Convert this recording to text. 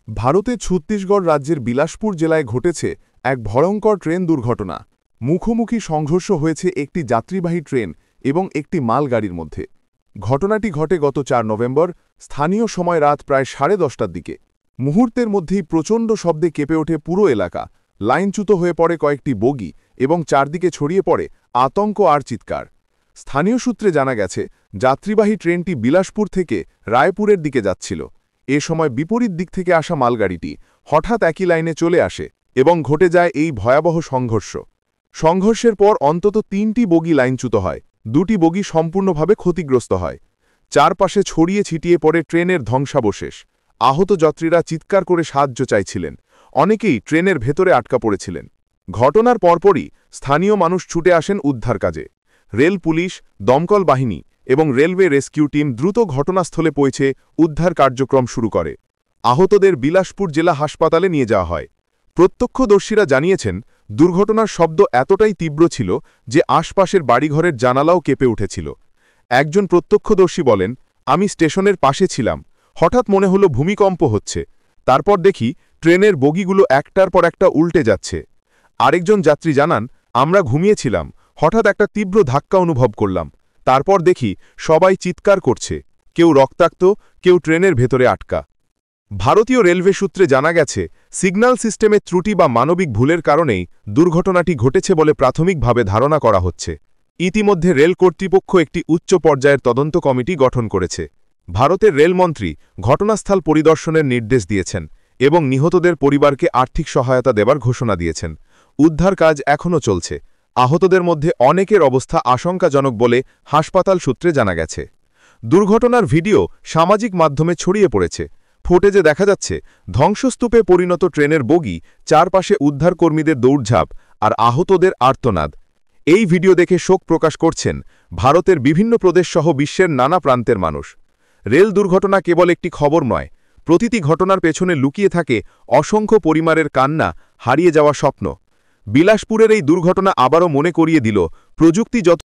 ভারতের ছত্তিশগড় রাজ্যের বিলাসপুর জেলায় ঘটেছে এক ভয়ঙ্কর ট্রেন দুর্ঘটনা। মুখোমুখি সংঘর্ষ হয়েছে একটি যাত্রীবাহী ট্রেন এবং একটি মালগাড়ির মধ্যে। ঘটনাটি ঘটে গত ৪ নভেম্বর স্থানীয় সময় রাত প্রায় 10:30টার দিকে। মুহূর্তের মধ্যেই প্রচণ্ড শব্দে কেঁপে ওঠে পুরো এলাকা, লাইনচ্যুত হয়ে পড়ে কয়েকটি বগি এবং চারদিকে ছড়িয়ে পড়ে আতঙ্ক আর চিৎকার। স্থানীয় সূত্রে জানা গেছে, যাত্রীবাহী ট্রেনটি বিলাসপুর থেকে রায়পুরের দিকে যাচ্ছিল। এ সময় বিপরীত দিক থেকে আসা মালগাড়িটি হঠাৎ একই লাইনে চলে আসে এবং ঘটে যায় এই ভয়াবহ সংঘর্ষ। সংঘর্ষের পর অন্তত ৩টি বগি লাইনচ্যুত হয়, ২টি বগি সম্পূর্ণভাবে ক্ষতিগ্রস্ত হয়। চারপাশে ছড়িয়ে ছিটিয়ে পড়ে ট্রেনের ধ্বংসাবশেষ। আহত যাত্রীরা চিৎকার করে সাহায্য চাইছিলেন, অনেকেই ট্রেনের ভেতরে আটকা পড়েছিলেন। ঘটনার পরপরই স্থানীয় মানুষ ছুটে আসেন উদ্ধার কাজে। রেল পুলিশ, দমকল বাহিনী এবং রেলওয়ে রেস্কিউ টিম দ্রুত ঘটনাস্থলে পৌঁছে উদ্ধার কার্যক্রম শুরু করে। আহতদের বিলাসপুর জেলা হাসপাতালে নিয়ে যাওয়া হয়। প্রত্যক্ষদর্শীরা জানিয়েছেন, দুর্ঘটনার শব্দ এতটাই তীব্র ছিল যে আশপাশের বাড়িঘরের জানালাও কেঁপে উঠেছিল। একজন প্রত্যক্ষদর্শী বলেন, আমি স্টেশনের পাশে ছিলাম, হঠাৎ মনে হলো ভূমিকম্প হচ্ছে। তারপর দেখি ট্রেনের বগিগুলো একটার পর একটা উল্টে যাচ্ছে। আরেকজন যাত্রী জানান, আমরা ঘুমিয়েছিলাম, হঠাৎ একটা তীব্র ধাক্কা অনুভব করলাম। তারপর দেখি সবাই চিৎকার করছে, কেউ রক্তাক্ত, কেউ ট্রেনের ভেতরে আটকা। ভারতীয় রেলওয়ে সূত্রে জানা গেছে, সিগন্যাল সিস্টেমে ত্রুটি বা মানবিক ভুলের কারণেই দুর্ঘটনাটি ঘটেছে বলে প্রাথমিকভাবে ধারণা করা হচ্ছে। ইতিমধ্যে রেল কর্তৃপক্ষ একটি উচ্চ পর্যায়ের তদন্ত কমিটি গঠন করেছে। ভারতের রেলমন্ত্রী ঘটনাস্থল পরিদর্শনের নির্দেশ দিয়েছেন এবং নিহতদের পরিবারকে আর্থিক সহায়তা দেবার ঘোষণা দিয়েছেন। উদ্ধার কাজ এখনও চলছে। আহতদের মধ্যে অনেকের অবস্থা আশঙ্কাজনক বলে হাসপাতাল সূত্রে জানা গেছে। দুর্ঘটনার ভিডিও সামাজিক মাধ্যমে ছড়িয়ে পড়েছে। ফুটেজে দেখা যাচ্ছে ধ্বংসস্তূপে পরিণত ট্রেনের বগি, চারপাশে উদ্ধারকর্মীদের দৌড়ঝাঁপ আর আহতদের আর্তনাদ। এই ভিডিও দেখে শোক প্রকাশ করছেন ভারতের বিভিন্ন প্রদেশসহ বিশ্বের নানা প্রান্তের মানুষ। রেল দুর্ঘটনা কেবল একটি খবর নয়, প্রতিটি ঘটনার পেছনে লুকিয়ে থাকে অসংখ্য পরিবারের কান্না, হারিয়ে যাওয়া স্বপ্ন। বিলাসপুরের এই দুর্ঘটনা আবারও মনে করিয়ে দিল, প্রযুক্তি যত